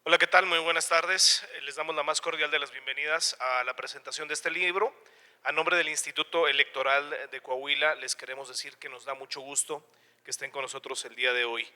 Hola, ¿qué tal? Muy buenas tardes. Les damos la más cordial de las bienvenidas a la presentación de este libro. A nombre del Instituto Electoral de Coahuila, les queremos decir que nos da mucho gusto que estén con nosotros el día de hoy.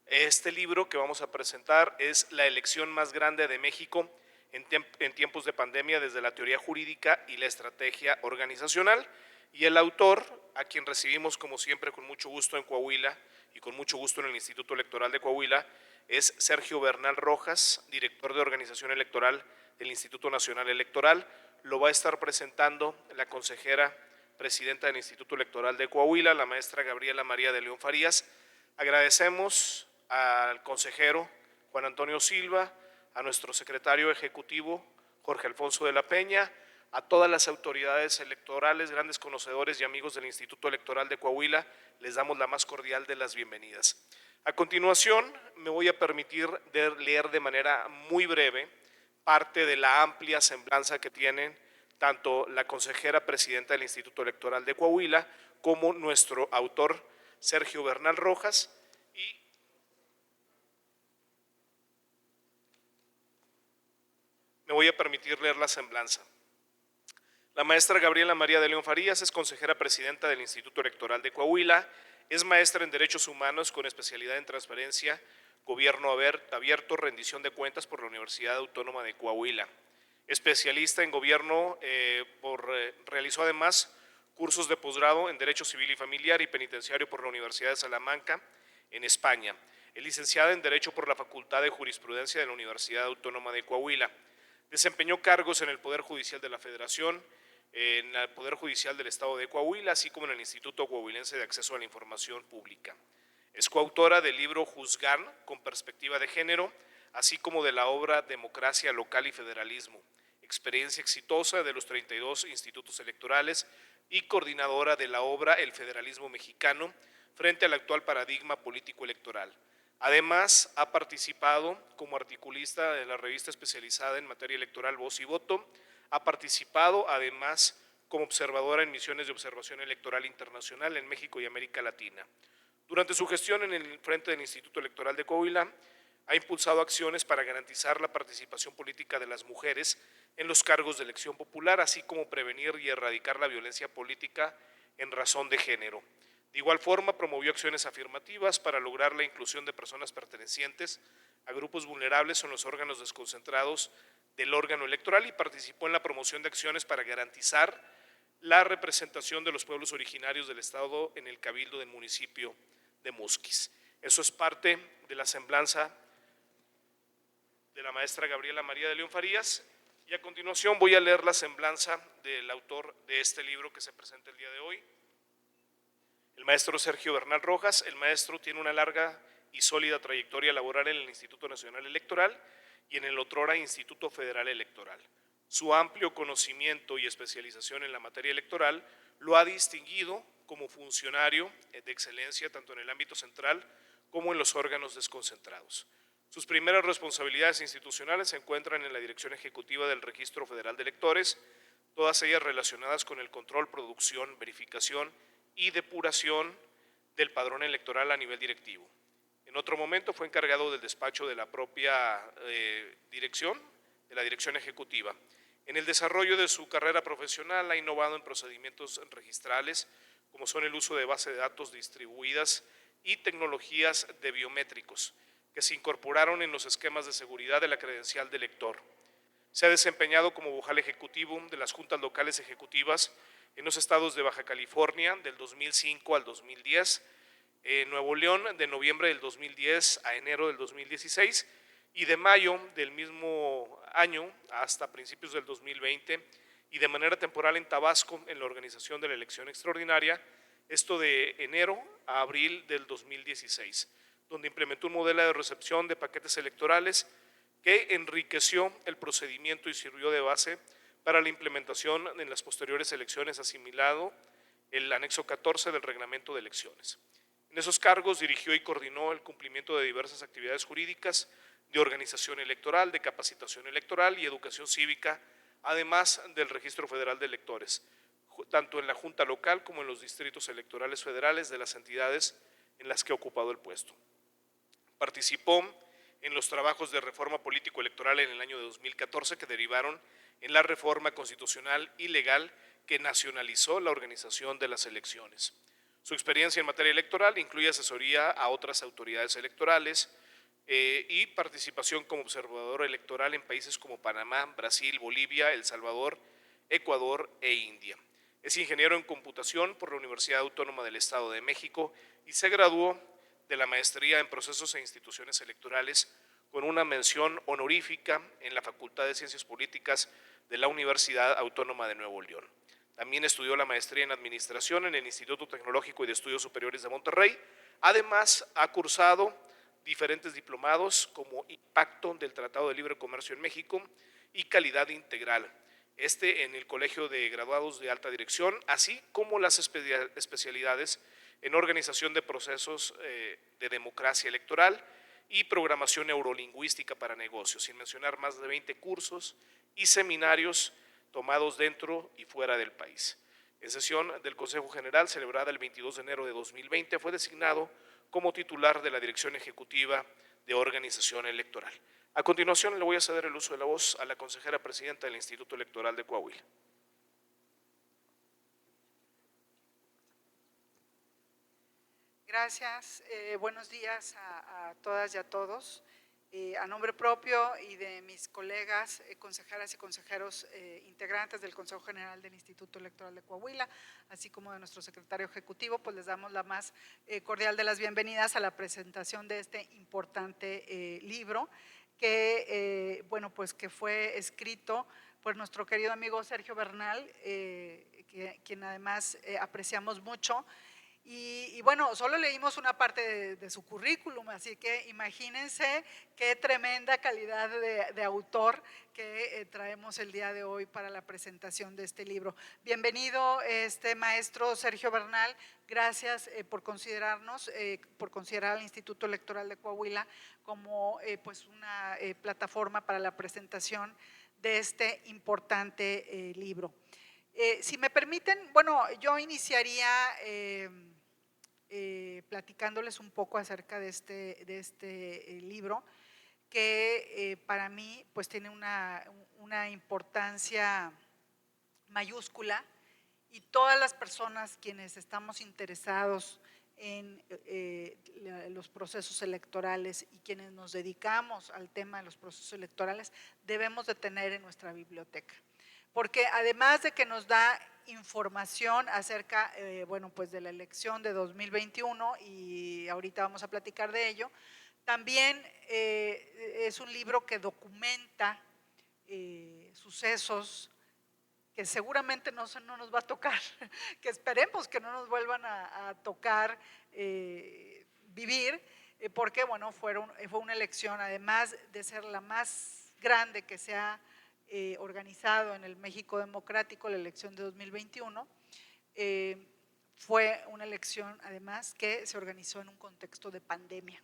Este libro que vamos a presentar es La elección más grande de México en tiempos de pandemia desde la teoría jurídica y la estrategia organizacional. Y el autor, a quien recibimos como siempre con mucho gusto en Coahuila y con mucho gusto en el Instituto Electoral de Coahuila, es Sergio Bernal Rojas, director de organización electoral del Instituto Nacional Electoral. Lo va a estar presentando la consejera presidenta del Instituto Electoral de Coahuila, la maestra Gabriela María de León Farías. Agradecemos al consejero Juan Antonio Silva, a nuestro secretario ejecutivo Jorge Alfonso de la Peña, a todas las autoridades electorales, grandes conocedores y amigos del Instituto Electoral de Coahuila, les damos la más cordial de las bienvenidas. A continuación, me voy a permitir leer de manera muy breve parte de la amplia semblanza que tienen tanto la consejera presidenta del Instituto Electoral de Coahuila como nuestro autor Sergio Bernal Rojas, y me voy a permitir leer la semblanza. La maestra Gabriela María de León Farías es consejera presidenta del Instituto Electoral de Coahuila, es maestra en Derechos Humanos con especialidad en Transparencia, Gobierno Abierto, Rendición de Cuentas por la Universidad Autónoma de Coahuila. Especialista en Gobierno, realizó además cursos de posgrado en Derecho Civil y Familiar y Penitenciario por la Universidad de Salamanca, en España. Es licenciada en Derecho por la Facultad de Jurisprudencia de la Universidad Autónoma de Coahuila. Desempeñó cargos en el Poder Judicial de la Federación, en el Poder Judicial del Estado de Coahuila, así como en el Instituto Coahuilense de Acceso a la Información Pública. Es coautora del libro Juzgar con perspectiva de género, así como de la obra Democracia Local y Federalismo, experiencia exitosa de los 32 institutos electorales y coordinadora de la obra El Federalismo Mexicano frente al actual paradigma político electoral. Además, ha participado como articulista de la revista especializada en materia electoral Voz y Voto. Ha participado además como observadora en misiones de observación electoral internacional en México y América Latina. Durante su gestión en el frente del Instituto Electoral de Coahuila, ha impulsado acciones para garantizar la participación política de las mujeres en los cargos de elección popular, así como prevenir y erradicar la violencia política en razón de género. De igual forma, promovió acciones afirmativas para lograr la inclusión de personas pertenecientes a grupos vulnerables en los órganos desconcentrados del órgano electoral y participó en la promoción de acciones para garantizar la representación de los pueblos originarios del Estado en el Cabildo del municipio de Musquis. Eso es parte de la semblanza de la maestra Gabriela María de León Farías, y a continuación voy a leer la semblanza del autor de este libro que se presenta el día de hoy, el maestro Sergio Bernal Rojas. El maestro tiene una larga y sólida trayectoria laboral en el Instituto Nacional Electoral y en el otrora Instituto Federal Electoral. Su amplio conocimiento y especialización en la materia electoral lo ha distinguido como funcionario de excelencia tanto en el ámbito central como en los órganos desconcentrados. Sus primeras responsabilidades institucionales se encuentran en la dirección ejecutiva del Registro Federal de Electores, todas ellas relacionadas con el control, producción, verificación y depuración del padrón electoral a nivel directivo. En otro momento fue encargado del despacho de la propia dirección, de la dirección ejecutiva. En el desarrollo de su carrera profesional ha innovado en procedimientos registrales, como son el uso de bases de datos distribuidas y tecnologías de biométricos, que se incorporaron en los esquemas de seguridad de la credencial del elector. Se ha desempeñado como vocal ejecutivo de las juntas locales ejecutivas en los estados de Baja California del 2005 al 2010, Nuevo León de noviembre del 2010 a enero del 2016 y de mayo del mismo año hasta principios del 2020, y de manera temporal en Tabasco en la organización de la elección extraordinaria, esto de enero a abril del 2016, donde implementó un modelo de recepción de paquetes electorales que enriqueció el procedimiento y sirvió de base para la implementación en las posteriores elecciones, asimilado el anexo 14 del reglamento de elecciones. En esos cargos dirigió y coordinó el cumplimiento de diversas actividades jurídicas, de organización electoral, de capacitación electoral y educación cívica, además del Registro Federal de Electores, tanto en la Junta Local como en los distritos electorales federales de las entidades en las que ha ocupado el puesto. Participó en los trabajos de reforma político-electoral en el año de 2014 que derivaron en la reforma constitucional y legal que nacionalizó la organización de las elecciones. Su experiencia en materia electoral incluye asesoría a otras autoridades electorales y participación como observador electoral en países como Panamá, Brasil, Bolivia, El Salvador, Ecuador e India. Es ingeniero en computación por la Universidad Autónoma del Estado de México y se graduó de la maestría en procesos e instituciones electorales con una mención honorífica en la Facultad de Ciencias Políticas de la Universidad Autónoma de Nuevo León. También estudió la maestría en Administración en el Instituto Tecnológico y de Estudios Superiores de Monterrey. Además, ha cursado diferentes diplomados como Impacto del Tratado de Libre Comercio en México y Calidad Integral, en el Colegio de Graduados de Alta Dirección, así como las especialidades en Organización de Procesos de Democracia Electoral y Programación Neurolingüística para Negocios, sin mencionar más de 20 cursos y seminarios tomados dentro y fuera del país. En sesión del Consejo General celebrada el 22 de enero de 2020 fue designado como titular de la Dirección Ejecutiva de Organización Electoral. A continuación le voy a ceder el uso de la voz a la consejera presidenta del Instituto Electoral de Coahuila. Gracias, buenos días a todas y a todos. A nombre propio y de mis colegas, consejeras y consejeros integrantes del Consejo General del Instituto Electoral de Coahuila, así como de nuestro secretario ejecutivo, pues les damos la más cordial de las bienvenidas a la presentación de este importante libro que, bueno, pues que fue escrito por nuestro querido amigo Sergio Bernal, quien además apreciamos mucho. Y bueno, solo leímos una parte de su currículum, así que imagínense qué tremenda calidad de autor que traemos el día de hoy para la presentación de este libro. Bienvenido, maestro Sergio Bernal, gracias por considerarnos, por considerar al Instituto Electoral de Coahuila como pues una plataforma para la presentación de este importante libro. Si me permiten, bueno, yo iniciaría platicándoles un poco acerca de este libro que para mí pues tiene una importancia mayúscula y todas las personas quienes estamos interesados en los procesos electorales y quienes nos dedicamos al tema de los procesos electorales debemos de tener en nuestra biblioteca. Porque además de que nos da información acerca, bueno, pues de la elección de 2021 y ahorita vamos a platicar de ello, también es un libro que documenta sucesos que seguramente no nos va a tocar, que esperemos que no nos vuelvan a tocar vivir, porque bueno, fue una elección, además de ser la más grande que se ha organizado en el México democrático, la elección de 2021, fue una elección además que se organizó en un contexto de pandemia,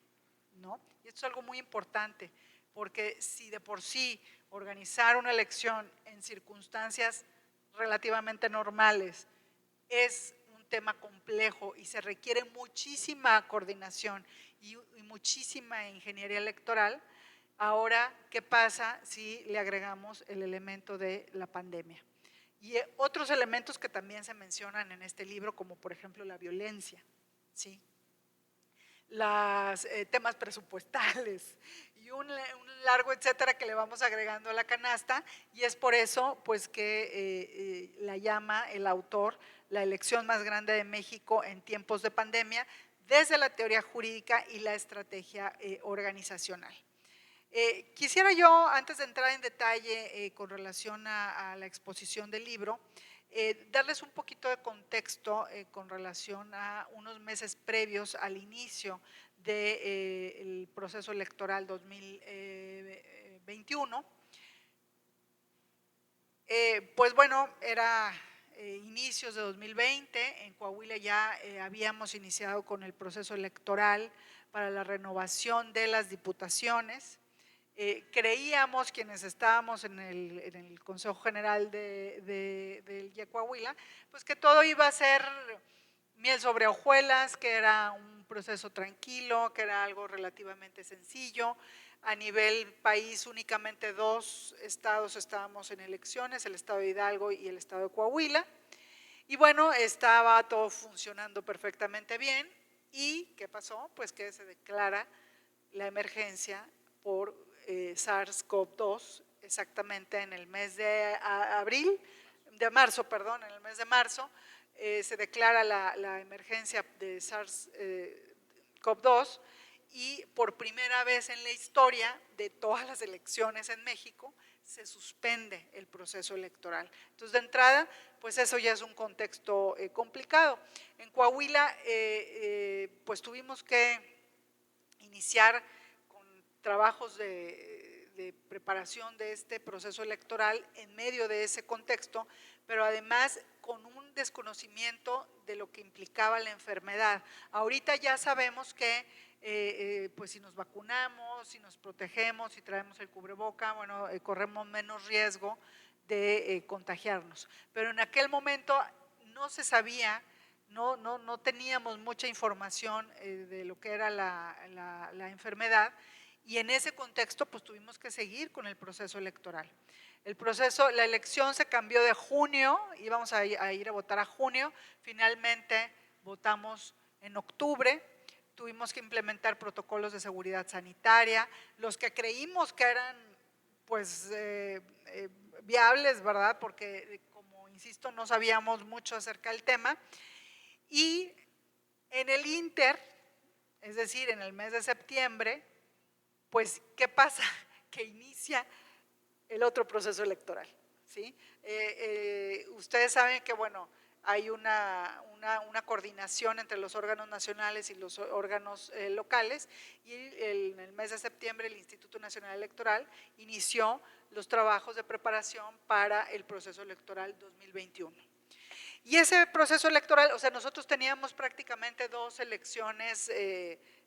¿no? Y esto es algo muy importante, porque si de por sí organizar una elección en circunstancias relativamente normales es un tema complejo y se requiere muchísima coordinación y muchísima ingeniería electoral, ahora, ¿qué pasa si le agregamos el elemento de la pandemia? Y otros elementos que también se mencionan en este libro, como por ejemplo la violencia, ¿sí? Los temas presupuestales y un largo etcétera que le vamos agregando a la canasta, y es por eso pues que la llama el autor la elección más grande de México en tiempos de pandemia, desde la teoría jurídica y la estrategia organizacional. Quisiera yo, antes de entrar en detalle con relación a la exposición del libro, darles un poquito de contexto con relación a unos meses previos al inicio del proceso electoral 2021. Pues bueno, era inicios de 2020, en Coahuila ya habíamos iniciado con el proceso electoral para la renovación de las diputaciones. Creíamos quienes estábamos en el Consejo General del Coahuila, pues que todo iba a ser miel sobre hojuelas, que era un proceso tranquilo, que era algo relativamente sencillo. A nivel país, únicamente 2 estados estábamos en elecciones, el estado de Hidalgo y el estado de Coahuila. Y bueno, estaba todo funcionando perfectamente bien. ¿Y qué pasó? Pues que se declara la emergencia por SARS-CoV-2 exactamente en el mes de marzo, perdón, en el mes de marzo se declara la emergencia de SARS-CoV-2 y por primera vez en la historia de todas las elecciones en México se suspende el proceso electoral. Entonces, de entrada, pues eso ya es un contexto complicado. En Coahuila, pues tuvimos que iniciar con trabajos de preparación de este proceso electoral en medio de ese contexto, pero además con un desconocimiento de lo que implicaba la enfermedad. Ahorita ya sabemos que pues si nos vacunamos, si nos protegemos, si traemos el cubreboca, bueno, corremos menos riesgo de contagiarnos. Pero en aquel momento no se sabía, no teníamos mucha información de lo que era la enfermedad y en ese contexto pues tuvimos que seguir con el proceso electoral. La elección se cambió de junio, íbamos a ir a votar a junio, finalmente votamos en octubre, tuvimos que implementar protocolos de seguridad sanitaria, los que creímos que eran pues viables, ¿verdad? Porque como insisto no sabíamos mucho acerca del tema y en el Inter, es decir, en el mes de septiembre, pues ¿qué pasa? Que inicia el otro proceso electoral, ¿sí? Ustedes saben que, bueno, hay una coordinación entre los órganos nacionales y los órganos locales y en el mes de septiembre el Instituto Nacional Electoral inició los trabajos de preparación para el proceso electoral 2021. Y ese proceso electoral, o sea, nosotros teníamos prácticamente 2 elecciones,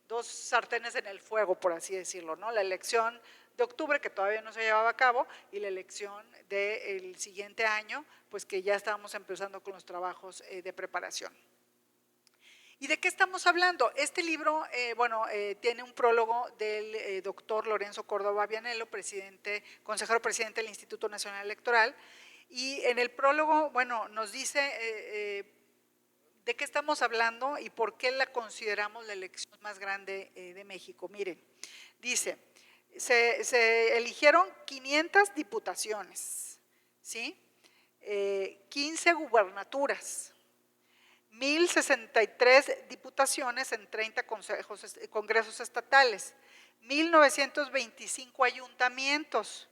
2 sartenes en el fuego, por así decirlo, ¿no? La elección de octubre, que todavía no se llevaba a cabo, y la elección del siguiente año, pues que ya estábamos empezando con los trabajos de preparación. ¿Y de qué estamos hablando? Este libro, tiene un prólogo del doctor Lorenzo Córdoba Vianello, consejero presidente del Instituto Nacional Electoral, y en el prólogo, bueno, nos dice de qué estamos hablando y por qué la consideramos la elección más grande de México. Miren, dice, se eligieron 500 diputaciones, ¿sí? 15 gubernaturas, 1,063 diputaciones en 30 congresos estatales, 1,925 ayuntamientos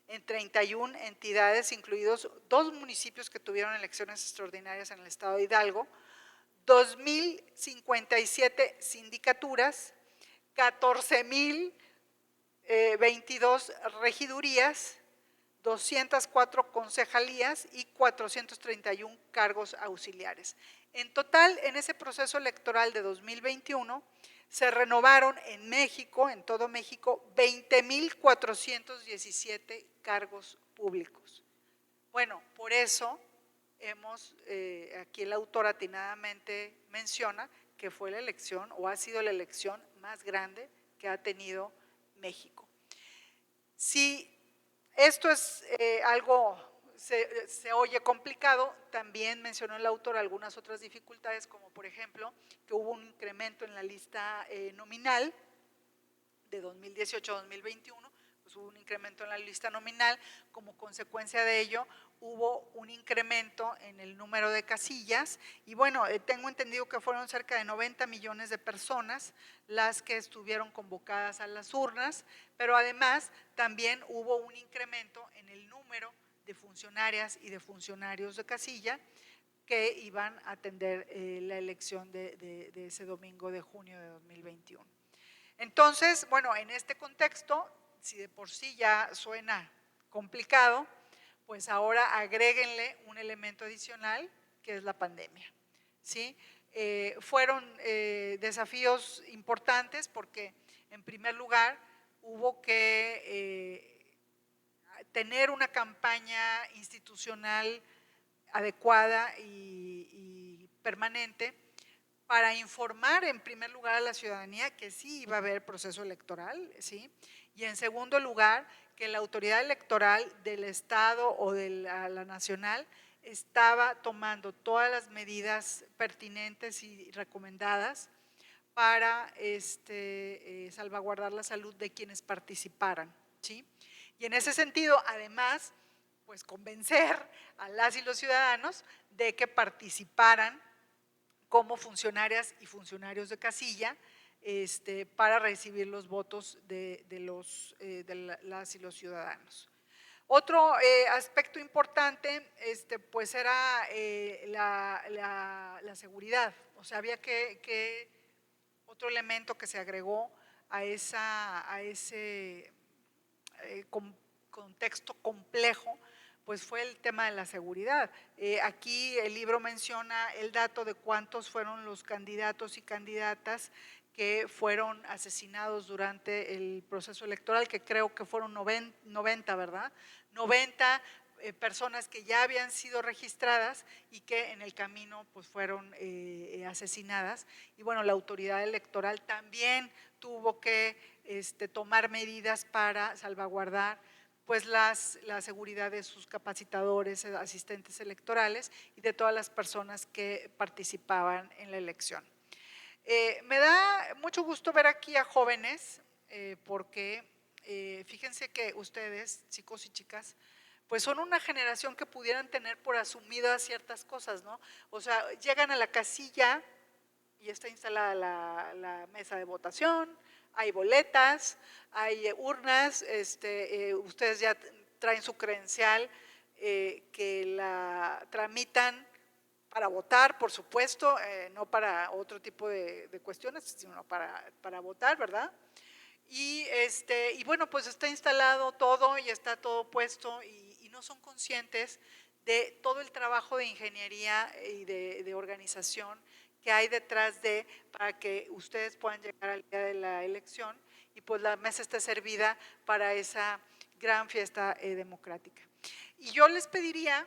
en 31 entidades, incluidos 2 municipios que tuvieron elecciones extraordinarias en el estado de Hidalgo, 2,057 sindicaturas, 14,022 regidurías, 204 concejalías y 431 cargos auxiliares. En total, en ese proceso electoral de 2021, se renovaron en México, en todo México, 20,417 cargos públicos. Bueno, por eso aquí el autor atinadamente menciona que fue la elección o ha sido la elección más grande que ha tenido México. Si esto es algo, se oye complicado, también mencionó el autor algunas otras dificultades, como por ejemplo que hubo un incremento en la lista nominal de 2018 a 2021, pues hubo un incremento en la lista nominal, como consecuencia de ello hubo un incremento en el número de casillas y bueno, tengo entendido que fueron cerca de 90 millones de personas las que estuvieron convocadas a las urnas, pero además también hubo un incremento en el número de funcionarias y de funcionarios de casilla que iban a atender la elección de ese domingo de junio de 2021. Entonces, bueno, en este contexto, si de por sí ya suena complicado, pues ahora agréguenle un elemento adicional que es la pandemia, ¿sí? Fueron desafíos importantes porque en primer lugar hubo que tener una campaña institucional adecuada y permanente para informar en primer lugar a la ciudadanía que sí iba a haber proceso electoral, ¿sí? Y en segundo lugar, que la autoridad electoral del Estado o de la nacional estaba tomando todas las medidas pertinentes y recomendadas para salvaguardar la salud de quienes participaran, ¿sí? Y en ese sentido, además, pues convencer a las y los ciudadanos de que participaran como funcionarias y funcionarios de casilla para recibir los votos de las y los ciudadanos. Otro aspecto importante pues era la seguridad, o sea, había que otro elemento que se agregó a ese contexto complejo, pues fue el tema de la seguridad. Aquí el libro menciona el dato de cuántos fueron los candidatos y candidatas que fueron asesinados durante el proceso electoral, que creo que fueron 90, ¿verdad? 90 personas que ya habían sido registradas y que en el camino pues fueron asesinadas. Y bueno, la autoridad electoral también tuvo que tomar medidas para salvaguardar pues la seguridad de sus capacitadores, asistentes electorales y de todas las personas que participaban en la elección. Me da mucho gusto ver aquí a jóvenes porque fíjense que ustedes, chicos y chicas, pues son una generación que pudieran tener por asumidas ciertas cosas, ¿no? O sea, llegan a la casilla y está instalada la mesa de votación, hay boletas, hay urnas, ustedes ya traen su credencial que la tramitan para votar, por supuesto, no para otro tipo de cuestiones, sino para votar, ¿verdad? Y bueno, pues está instalado todo y está todo puesto y no son conscientes de todo el trabajo de ingeniería y de organización que hay detrás para que ustedes puedan llegar al día de la elección y pues la mesa esté servida para esa gran fiesta democrática. Y yo les pediría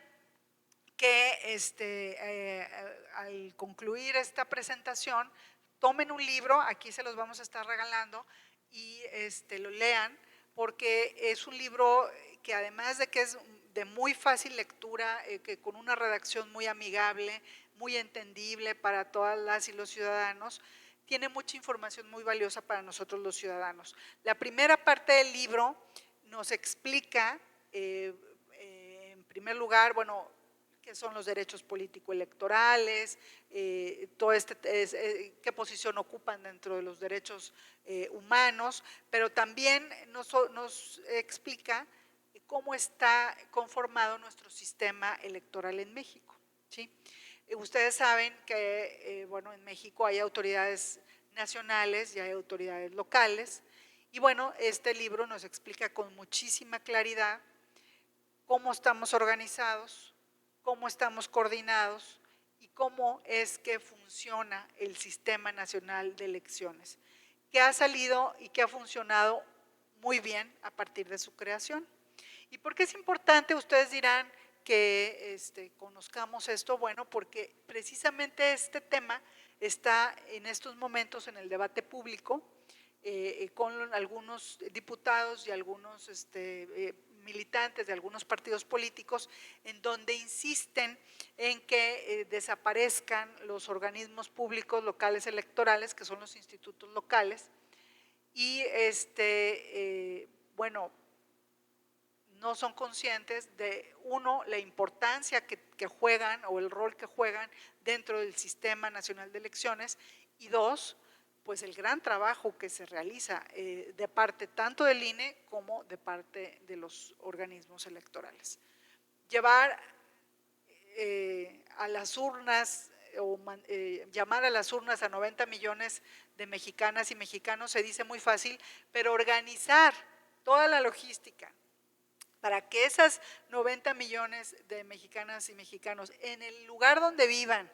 que al concluir esta presentación tomen un libro, aquí se los vamos a estar regalando y lo lean porque es un libro que además de que es de muy fácil lectura, que con una redacción muy amigable, muy entendible para todas las y los ciudadanos, tiene mucha información muy valiosa para nosotros los ciudadanos. La primera parte del libro nos explica, en primer lugar, bueno, qué son los derechos político-electorales, qué posición ocupan dentro de los derechos humanos, pero también nos explica cómo está conformado nuestro sistema electoral en México, ¿sí? Ustedes saben que, bueno, en México hay autoridades nacionales y hay autoridades locales, y bueno, este libro nos explica con muchísima claridad cómo estamos organizados, cómo estamos coordinados y cómo es que funciona el Sistema Nacional de Elecciones, que ha salido y que ha funcionado muy bien a partir de su creación. ¿Y por qué es importante? Ustedes dirán que conozcamos esto. Bueno, porque precisamente este tema está en estos momentos en el debate público con algunos diputados y algunos militantes de algunos partidos políticos en donde insisten en que desaparezcan los organismos públicos locales electorales, que son los institutos locales, y bueno, no son conscientes de, uno, la importancia que juegan o el rol que juegan dentro del Sistema Nacional de Elecciones, y dos, pues el gran trabajo que se realiza de parte tanto del INE como de parte de los organismos electorales. Llevar a las urnas o llamar a las urnas a 90 millones de mexicanas y mexicanos se dice muy fácil, pero organizar toda la logística para que esas 90 millones de mexicanas y mexicanos en el lugar donde vivan,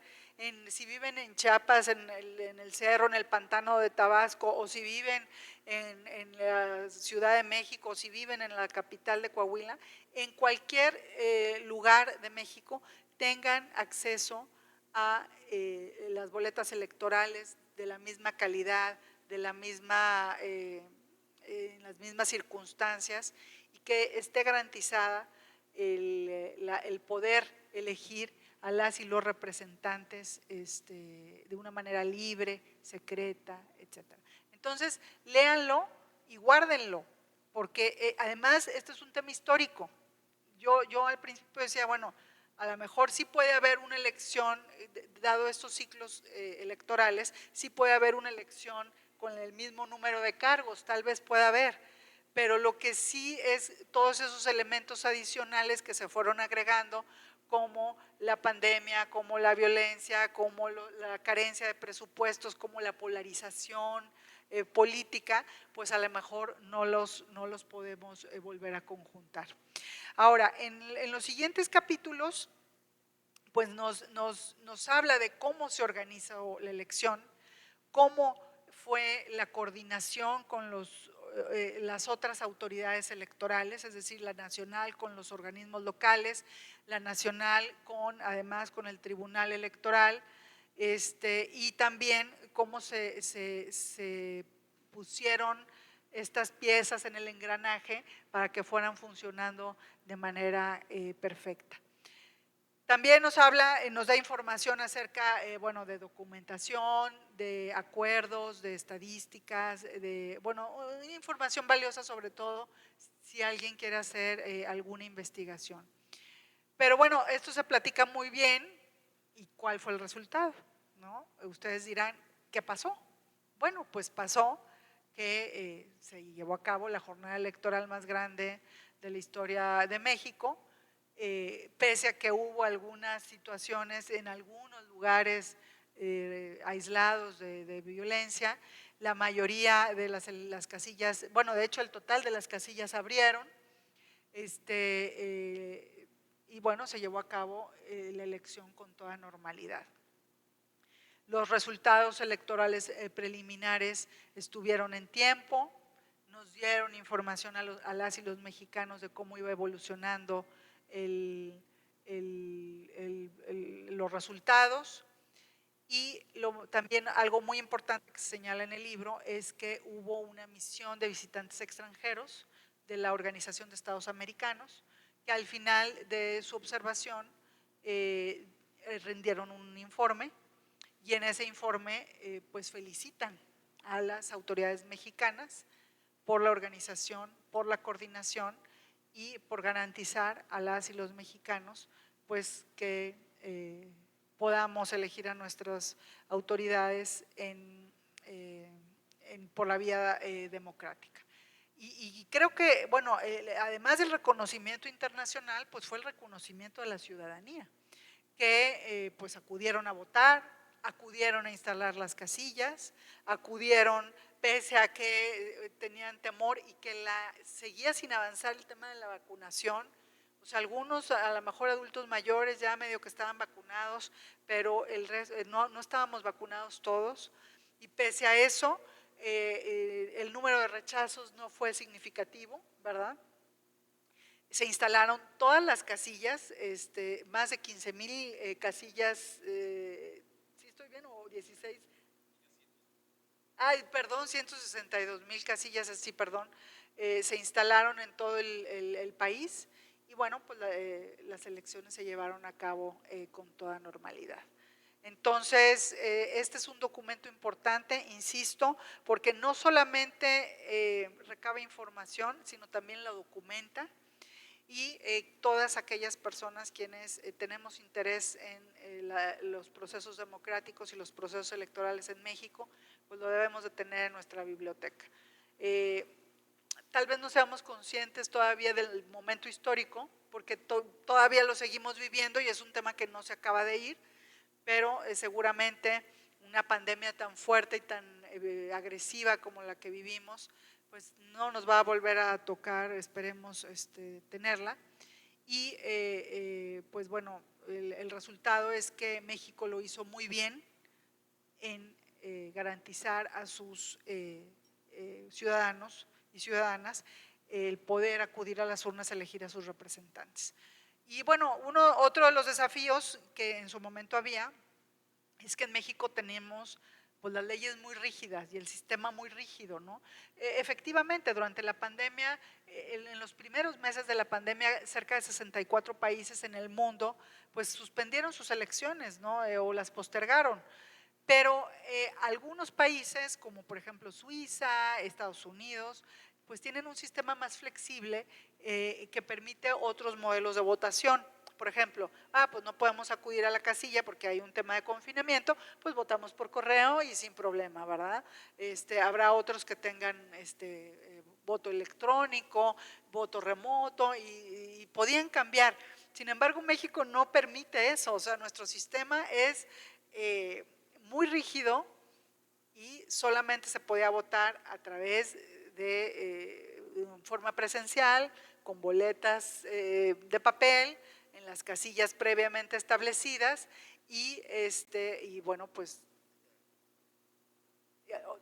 si viven en Chiapas, en el cerro, en el pantano de Tabasco, o si viven en la Ciudad de México, o si viven en la capital de Coahuila, en cualquier lugar de México tengan acceso a las boletas electorales de la misma calidad, de la misma, en las mismas circunstancias, y que esté garantizada el poder elegir a las y los representantes de una manera libre, secreta, etcétera. Entonces, léanlo y guárdenlo, porque además este es un tema histórico. Yo al principio decía, bueno, a lo mejor sí puede haber una elección, dado estos ciclos electorales, sí puede haber una elección con el mismo número de cargos, tal vez pueda haber, pero lo que sí es todos esos elementos adicionales que se fueron agregando, como la pandemia, como la violencia, como la carencia de presupuestos, como la polarización política, pues a lo mejor no los podemos volver a conjuntar. Ahora, en los siguientes capítulos, pues nos habla de cómo se organizó la elección, cómo fue la coordinación con las otras autoridades electorales, es decir, la nacional con los organismos locales, la nacional además con el Tribunal Electoral, y también cómo se pusieron estas piezas en el engranaje para que fueran funcionando de manera perfecta. También nos da información acerca, bueno, de documentación, de acuerdos, de estadísticas, información valiosa sobre todo si alguien quiere hacer alguna investigación. Pero bueno, esto se platica muy bien. ¿Y cuál fue el resultado? ¿No? Ustedes dirán, ¿qué pasó? Bueno, pues pasó que se llevó a cabo la jornada electoral más grande de la historia de México, pese a que hubo algunas situaciones en algunos lugares aislados de violencia. La mayoría de las casillas, bueno, de hecho el total de las casillas abrieron, y bueno, se llevó a cabo la elección con toda normalidad. Los resultados electorales preliminares estuvieron en tiempo, nos dieron información a las y los mexicanos de cómo iba evolucionando los resultados. Y también algo muy importante que se señala en el libro es que hubo una misión de visitantes extranjeros de la Organización de Estados Americanos, que al final de su observación rindieron un informe, y en ese informe pues felicitan a las autoridades mexicanas por la organización, por la coordinación y por garantizar a las y los mexicanos pues que podamos elegir a nuestras autoridades por la vía democrática. Y creo que, bueno, además del reconocimiento internacional, pues fue el reconocimiento de la ciudadanía, que pues acudieron a votar, acudieron a instalar las casillas, acudieron pese a que tenían temor y que seguía sin avanzar el tema de la vacunación. O sea, algunos, a lo mejor adultos mayores ya medio que estaban vacunados, pero el resto, no estábamos vacunados todos, y pese a eso, el número de rechazos no fue significativo, ¿verdad? Se instalaron todas las casillas, más de 15,000 casillas, ¿sí estoy bien o 16? Ay, perdón, 162,000 casillas, así, perdón, se instalaron en todo el país, y bueno, pues las elecciones se llevaron a cabo con toda normalidad. Entonces, este es un documento importante, insisto, porque no solamente recaba información, sino también la documenta, y todas aquellas personas quienes tenemos interés en los procesos democráticos y los procesos electorales en México, pues lo debemos de tener en nuestra biblioteca. Tal vez no seamos conscientes todavía del momento histórico, porque todavía lo seguimos viviendo y es un tema que no se acaba de ir, pero seguramente una pandemia tan fuerte y tan agresiva como la que vivimos, pues no nos va a volver a tocar, esperemos tenerla. Y pues bueno, el resultado es que México lo hizo muy bien en garantizar a sus ciudadanos y ciudadanas el poder acudir a las urnas a elegir a sus representantes. Y bueno, otro de los desafíos que en su momento había es que en México tenemos pues las leyes muy rígidas y el sistema muy rígido, ¿no? Efectivamente, durante la pandemia, en los primeros meses de la pandemia, cerca de 64 países en el mundo, pues suspendieron sus elecciones, ¿no? O las postergaron. Pero algunos países, como por ejemplo Suiza, Estados Unidos, pues tienen un sistema más flexible que permite otros modelos de votación. Por ejemplo, pues no podemos acudir a la casilla porque hay un tema de confinamiento, pues votamos por correo y sin problema, ¿verdad? Habrá otros que tengan voto electrónico, voto remoto y podían cambiar. Sin embargo, México no permite eso, o sea, nuestro sistema es muy rígido y solamente se podía votar a través de forma presencial, con boletas de papel, en las casillas previamente establecidas y bueno, pues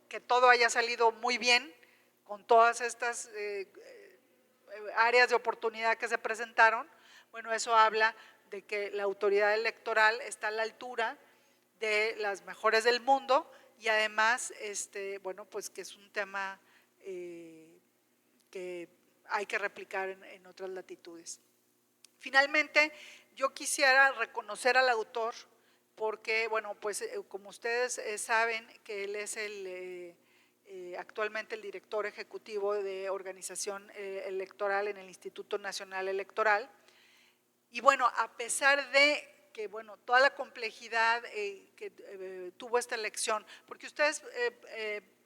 que todo haya salido muy bien con todas estas áreas de oportunidad que se presentaron. Bueno, eso habla de que la autoridad electoral está a la altura de las mejores del mundo y además, bueno, pues que es un tema que hay que replicar en otras latitudes. Finalmente, yo quisiera reconocer al autor porque, bueno, pues como ustedes saben que él es actualmente el director ejecutivo de organización electoral en el Instituto Nacional Electoral. Y bueno, a pesar de que, bueno, toda la complejidad que tuvo esta elección, porque ustedes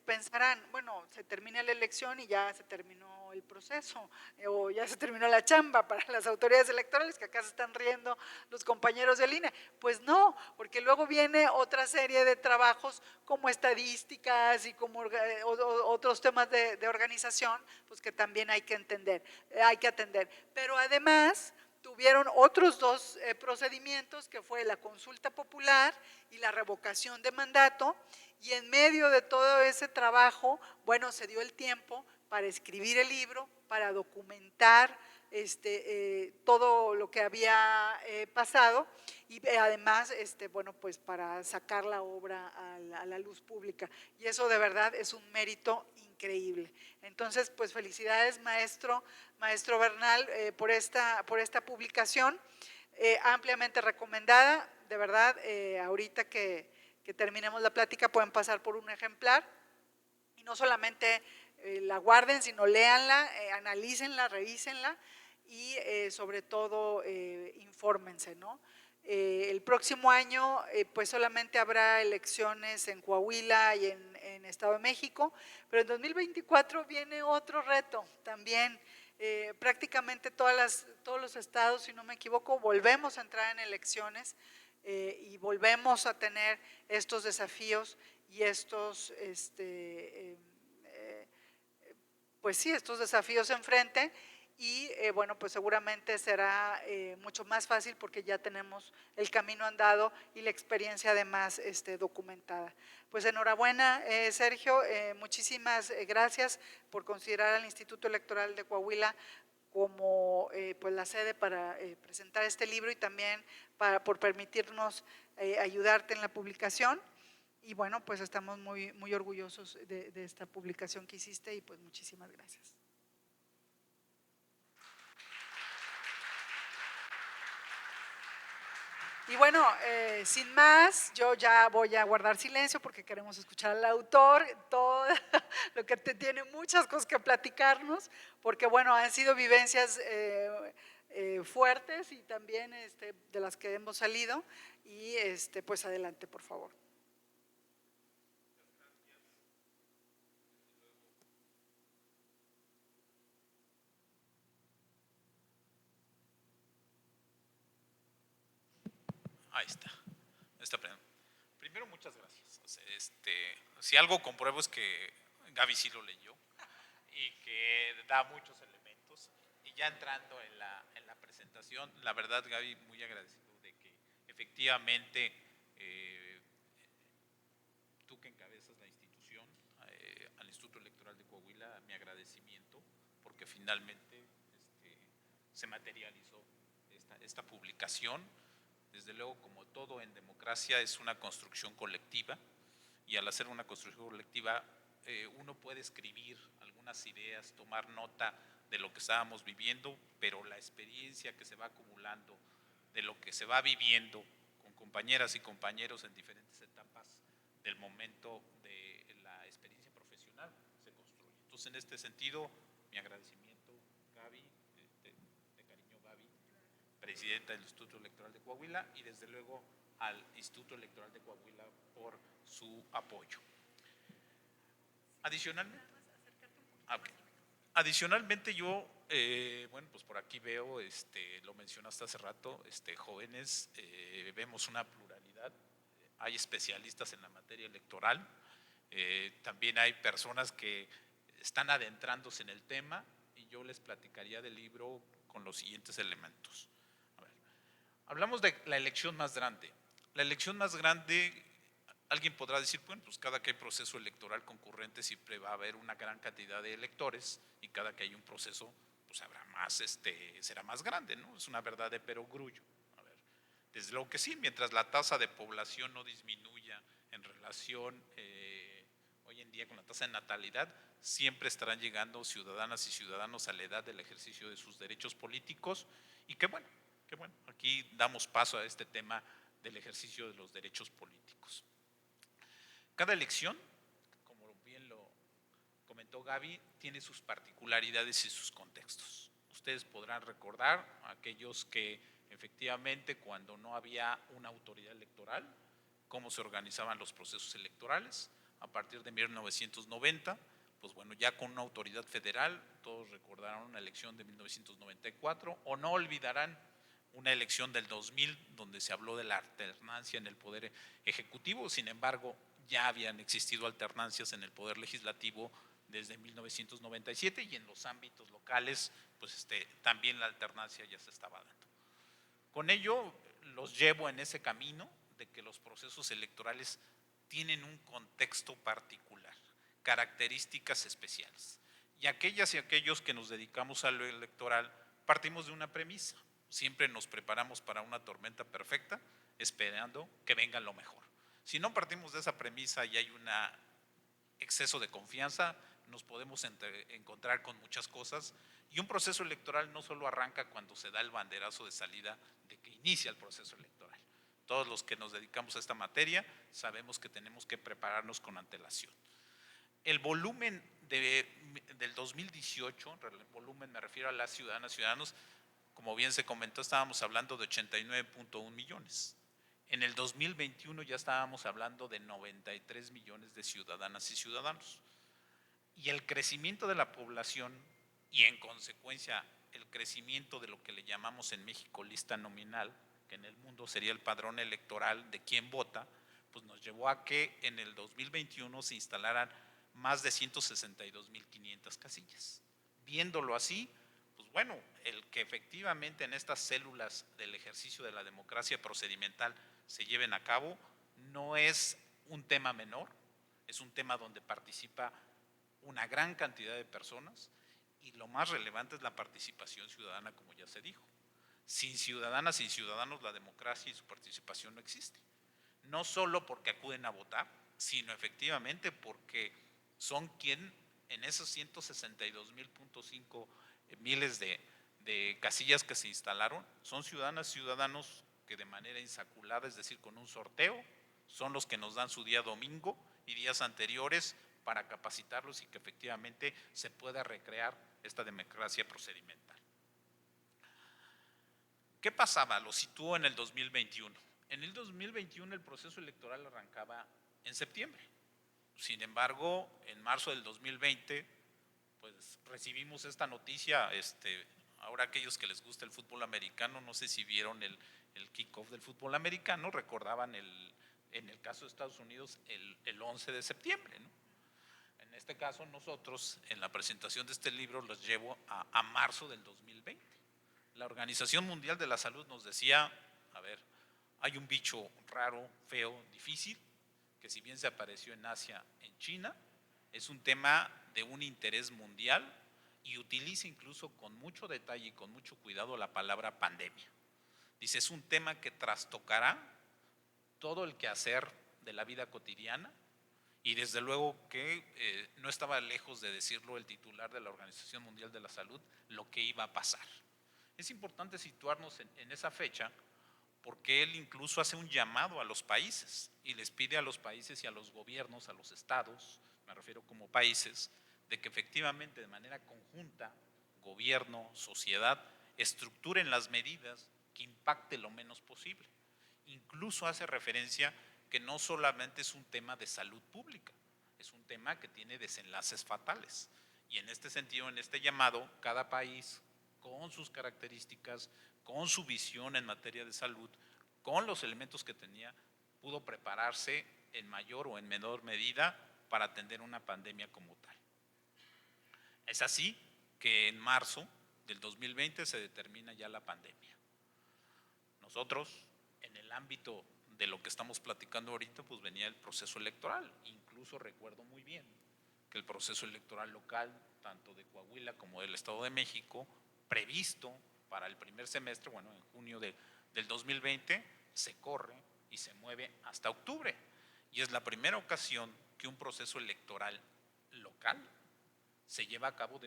pensarán, bueno, se termina la elección y ya se terminó el proceso, o ya se terminó la chamba para las autoridades electorales, que acá se están riendo los compañeros del INE. Pues no, porque luego viene otra serie de trabajos como estadísticas y como otros temas de organización, pues que también hay que entender, hay que atender. Pero además tuvieron otros dos procedimientos, que fue la consulta popular y la revocación de mandato, y en medio de todo ese trabajo, bueno, se dio el tiempo para escribir el libro, para documentar todo lo que había pasado y además, bueno, pues para sacar la obra a la luz pública. Y eso de verdad es un mérito increíble. Entonces, pues felicidades, maestro Bernal, por esta publicación, ampliamente recomendada. De verdad, ahorita que terminemos la plática pueden pasar por un ejemplar y no solamente la guarden, sino léanla, analícenla, revísenla y sobre todo infórmense, ¿no? El próximo año pues solamente habrá elecciones en Coahuila y en Estado de México, pero en 2024 viene otro reto también. Prácticamente todos los estados, si no me equivoco, volvemos a entrar en elecciones y volvemos a tener estos desafíos y estos, pues sí, estos desafíos enfrente y bueno, pues seguramente será mucho más fácil porque ya tenemos el camino andado y la experiencia además documentada. Pues enhorabuena, Sergio, muchísimas gracias por considerar al Instituto Electoral de Coahuila como pues la sede para presentar este libro y también por permitirnos ayudarte en la publicación. Y bueno, pues estamos muy orgullosos de esta publicación que hiciste y pues muchísimas gracias. Y bueno, sin más, yo ya voy a guardar silencio porque queremos escuchar al autor, todo lo que tiene muchas cosas que platicarnos, porque bueno, han sido vivencias fuertes y también de las que hemos salido y pues adelante, por favor. Ahí está. Primero, muchas gracias. O sea, si algo compruebo es que Gaby sí lo leyó y que da muchos elementos. Y ya entrando en la presentación, la verdad, Gaby, muy agradecido de que efectivamente tú que encabezas la institución, al Instituto Electoral de Coahuila, mi agradecimiento, porque finalmente se materializó esta publicación. Desde luego, como todo en democracia, es una construcción colectiva, y al hacer una construcción colectiva uno puede escribir algunas ideas, tomar nota de lo que estábamos viviendo, pero la experiencia que se va acumulando, de lo que se va viviendo con compañeras y compañeros en diferentes etapas del momento de la experiencia profesional se construye. Entonces, en este sentido, mi agradecimiento, Gaby, de cariño Gaby, presidenta del Instituto Electoral de Coahuila, y desde luego al Instituto Electoral de Coahuila por su apoyo. Adicionalmente, okay. Adicionalmente yo, bueno, pues por aquí veo, lo mencionaste hace rato, jóvenes, vemos una pluralidad, hay especialistas en la materia electoral, también hay personas que están adentrándose en el tema, y yo les platicaría del libro con los siguientes elementos. A ver, hablamos de la elección más grande. La elección más grande, alguien podrá decir, bueno, pues cada que hay proceso electoral concurrente siempre va a haber una gran cantidad de electores, y cada que hay un proceso, pues habrá más, será más grande, ¿no? Es una verdad de perogrullo. A ver, desde luego que sí, mientras la tasa de población no disminuya en relación hoy en día con la tasa de natalidad, siempre estarán llegando ciudadanas y ciudadanos a la edad del ejercicio de sus derechos políticos, y qué bueno, aquí damos paso a este tema del ejercicio de los derechos políticos. Cada elección, como bien lo comentó Gaby, tiene sus particularidades y sus contextos. Ustedes podrán recordar aquellos que efectivamente, cuando no había una autoridad electoral, cómo se organizaban los procesos electorales. A partir de 1990, pues bueno, ya con una autoridad federal, todos recordarán una elección de 1994, o no olvidarán una elección del 2000, donde se habló de la alternancia en el poder ejecutivo. Sin embargo, ya habían existido alternancias en el poder legislativo desde 1997, y en los ámbitos locales, pues también la alternancia ya se estaba dando. Con ello, los llevo en ese camino de que los procesos electorales tienen un contexto particular, características especiales. Y aquellas y aquellos que nos dedicamos a lo electoral partimos de una premisa. Siempre nos preparamos para una tormenta perfecta, esperando que venga lo mejor. Si no partimos de esa premisa y hay un exceso de confianza, nos podemos encontrar con muchas cosas, y un proceso electoral no solo arranca cuando se da el banderazo de salida de que inicia el proceso electoral. Todos los que nos dedicamos a esta materia sabemos que tenemos que prepararnos con antelación. El volumen del 2018, el volumen me refiero a las ciudadanas y ciudadanos, como bien se comentó, estábamos hablando de 89.1 millones. En el 2021 ya estábamos hablando de 93 millones de ciudadanas y ciudadanos. Y el crecimiento de la población, y en consecuencia el crecimiento de lo que le llamamos en México lista nominal, que en el mundo sería el padrón electoral de quién vota, pues nos llevó a que en el 2021 se instalaran más de 162.500 casillas. Viéndolo así, pues bueno, el que efectivamente en estas células del ejercicio de la democracia procedimental se lleven a cabo no es un tema menor, es un tema donde participa una gran cantidad de personas, y lo más relevante es la participación ciudadana, como ya se dijo. Sin ciudadanas, sin ciudadanos, la democracia y su participación no existe. No solo porque acuden a votar, sino efectivamente porque son quien en esos 162.5 miles de casillas que se instalaron, son ciudadanas y ciudadanos que de manera insaculada, es decir, con un sorteo, son los que nos dan su día domingo y días anteriores para capacitarlos, y que efectivamente se pueda recrear esta democracia procedimental. ¿Qué pasaba? Lo sitúo en el 2021. En el 2021 el proceso electoral arrancaba en septiembre. Sin embargo, en marzo del 2020, pues recibimos esta noticia. Ahora aquellos que les gusta el fútbol americano, no sé si vieron el kickoff del fútbol americano, recordaban en el caso de Estados Unidos el 11 de septiembre, ¿no? En este caso, nosotros en la presentación de este libro los llevo a marzo del 2020. La Organización Mundial de la Salud nos decía, a ver, hay un bicho raro, feo, difícil, que si bien se apareció en Asia, en China, es un tema de un interés mundial, y utiliza incluso con mucho detalle y con mucho cuidado la palabra pandemia. Dice, es un tema que trastocará todo el quehacer de la vida cotidiana y desde luego que no estaba lejos de decirlo el titular de la Organización Mundial de la Salud, lo que iba a pasar. Es importante situarnos en esa fecha porque él incluso hace un llamado a los países y les pide a los países y a los gobiernos, a los estados, me refiero como países, de que efectivamente de manera conjunta, gobierno, sociedad, estructuren las medidas que impacte lo menos posible. Incluso hace referencia que no solamente es un tema de salud pública, es un tema que tiene desenlaces fatales. Y en este sentido, en este llamado, cada país, con sus características, con su visión en materia de salud, con los elementos que tenía, pudo prepararse en mayor o en menor medida para atender una pandemia como tal. Es así que en marzo del 2020 se determina ya la pandemia. Nosotros, en el ámbito de lo que estamos platicando ahorita, pues venía el proceso electoral. Incluso recuerdo muy bien que el proceso electoral local, tanto de Coahuila como del Estado de México, previsto para el primer semestre, bueno, en junio del 2020, se corre y se mueve hasta octubre. Y es la primera ocasión que un proceso electoral local se lleva a cabo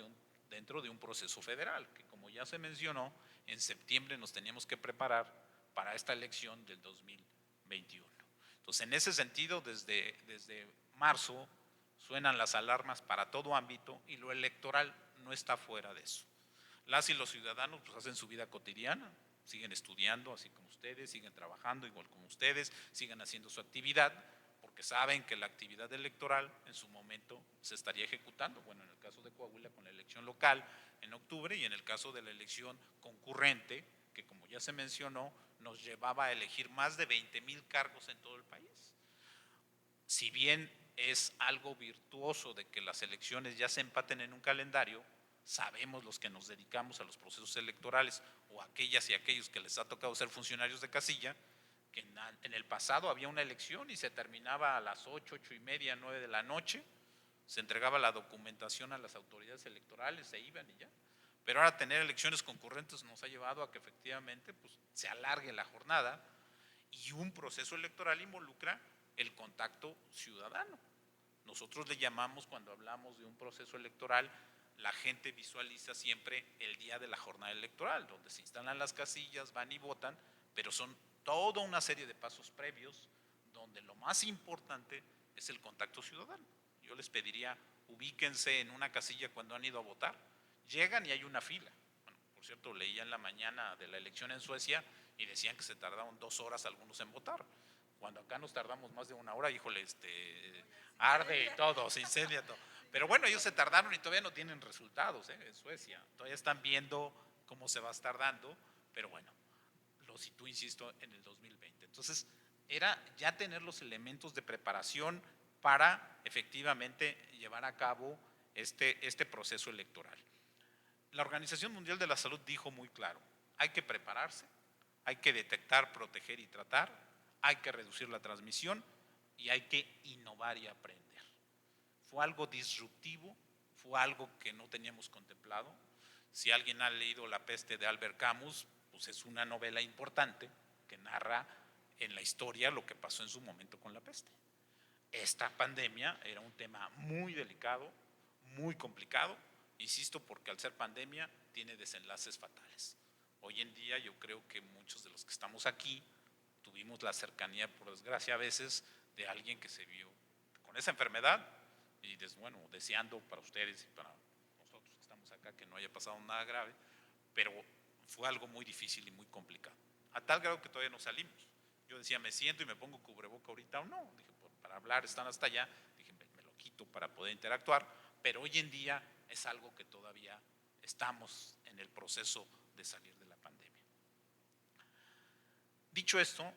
dentro de un proceso federal, que como ya se mencionó, en septiembre nos teníamos que preparar para esta elección del 2021. Entonces, en ese sentido, desde marzo suenan las alarmas para todo ámbito y lo electoral no está fuera de eso. Las y los ciudadanos pues hacen su vida cotidiana, siguen estudiando así como ustedes, siguen trabajando igual como ustedes, siguen haciendo su actividad, porque saben que la actividad electoral en su momento se estaría ejecutando, bueno, en el caso de Coahuila con la elección local en octubre y en el caso de la elección concurrente, que como ya se mencionó, nos llevaba a elegir más de 20,000 cargos en todo el país. Si bien es algo virtuoso de que las elecciones ya se empaten en un calendario, sabemos los que nos dedicamos a los procesos electorales o aquellas y aquellos que les ha tocado ser funcionarios de casilla, que en el pasado había una elección y se terminaba a las 8, 8:30, 9 de la noche, se entregaba la documentación a las autoridades electorales, se iban y ya. Pero ahora tener elecciones concurrentes nos ha llevado a que efectivamente pues, se alargue la jornada y un proceso electoral involucra el contacto ciudadano. Nosotros le llamamos, cuando hablamos de un proceso electoral, la gente visualiza siempre el día de la jornada electoral, donde se instalan las casillas, van y votan, pero son toda una serie de pasos previos, donde lo más importante es el contacto ciudadano. Yo les pediría, ubíquense en una casilla cuando han ido a votar, llegan y hay una fila. Bueno, por cierto, leía en la mañana de la elección en Suecia y decían que se tardaron 2 horas algunos en votar. Cuando acá nos tardamos más de 1 hora, híjole, arde y todo, se incendia todo. Pero bueno, ellos se tardaron y todavía no tienen resultados en Suecia. Todavía están viendo cómo se va a estar dando, pero bueno, lo sitúo, insisto, en el 2020. Entonces, era ya tener los elementos de preparación para efectivamente llevar a cabo este proceso electoral. La Organización Mundial de la Salud dijo muy claro, hay que prepararse, hay que detectar, proteger y tratar, hay que reducir la transmisión y hay que innovar y aprender. Fue algo disruptivo, fue algo que no teníamos contemplado. Si alguien ha leído La peste de Albert Camus, pues es una novela importante que narra en la historia lo que pasó en su momento con la peste. Esta pandemia era un tema muy delicado, muy complicado, insisto, porque al ser pandemia tiene desenlaces fatales. Hoy en día yo creo que muchos de los que estamos aquí tuvimos la cercanía, por desgracia a veces, de alguien que se vio con esa enfermedad y bueno, deseando para ustedes y para nosotros que estamos acá que no haya pasado nada grave, pero fue algo muy difícil y muy complicado, a tal grado que todavía no salimos. Yo decía, me siento y me pongo cubreboca ahorita o no, dije, para hablar están hasta allá, dije, me lo quito para poder interactuar, pero hoy en día es algo que todavía estamos en el proceso de salir de la pandemia. Dicho esto,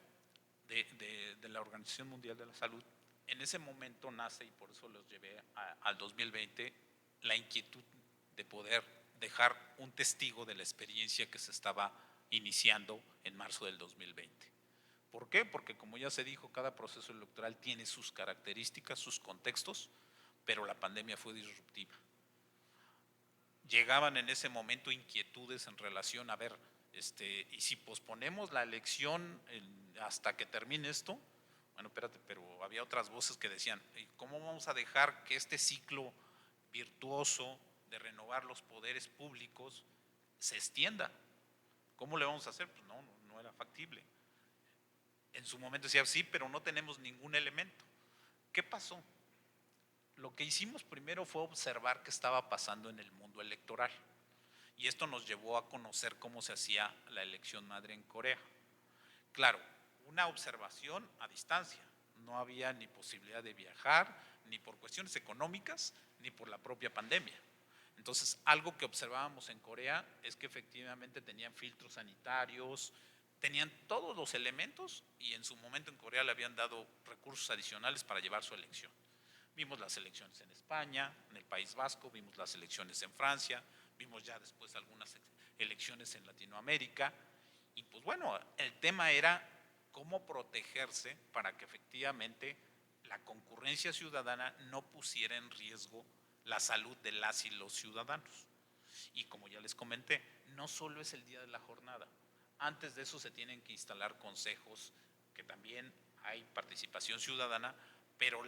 de la Organización Mundial de la Salud, en ese momento nace, y por eso los llevé al 2020, la inquietud de poder dejar un testigo de la experiencia que se estaba iniciando en marzo del 2020. ¿Por qué? Porque como ya se dijo, cada proceso electoral tiene sus características, sus contextos, pero la pandemia fue disruptiva. Llegaban en ese momento inquietudes en relación a ver Y si posponemos la elección hasta que termine esto, bueno, espérate, pero había otras voces que decían, ¿cómo vamos a dejar que este ciclo virtuoso de renovar los poderes públicos se extienda? ¿Cómo le vamos a hacer? Pues no era factible. En su momento decía, sí, pero no tenemos ningún elemento. ¿Qué pasó? Lo que hicimos primero fue observar qué estaba pasando en el mundo electoral. Y esto nos llevó a conocer cómo se hacía la elección madre en Corea. Claro, una observación a distancia. No había ni posibilidad de viajar, ni por cuestiones económicas, ni por la propia pandemia. Entonces, algo que observábamos en Corea es que efectivamente tenían filtros sanitarios, tenían todos los elementos y en su momento en Corea le habían dado recursos adicionales para llevar su elección. Vimos las elecciones en España, en el País Vasco, vimos las elecciones en Francia, vimos ya después algunas elecciones en Latinoamérica. Y pues bueno, el tema era cómo protegerse para que efectivamente la concurrencia ciudadana no pusiera en riesgo la salud de las y los ciudadanos. Y como ya les comenté, no solo es el día de la jornada. Antes de eso se tienen que instalar consejos, que también hay participación ciudadana, pero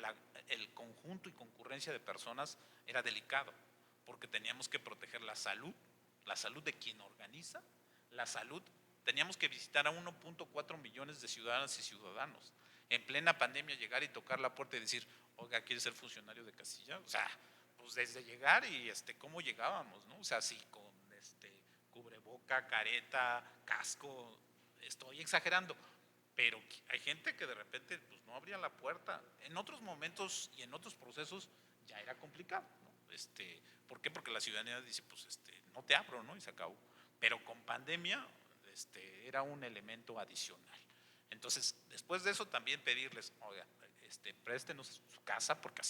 el conjunto y concurrencia de personas era delicado, porque teníamos que proteger la salud de quien organiza, la salud, teníamos que visitar a 1.4 millones de ciudadanas y ciudadanos. En plena pandemia llegar y tocar la puerta y decir, oiga, ¿quiere ser funcionario de casilla? O sea, pues desde llegar y cómo llegábamos, ¿no? O sea, sí, con cubreboca, careta, casco, estoy exagerando, pero hay gente que de repente pues, no abría la puerta. En otros momentos y en otros procesos ya era complicado, ¿no? ¿Por qué? Porque la ciudadanía dice, pues no te abro, ¿no? Y se acabó. Pero con pandemia era un elemento adicional. Entonces, después de eso también pedirles, oiga, préstenos su casa, porque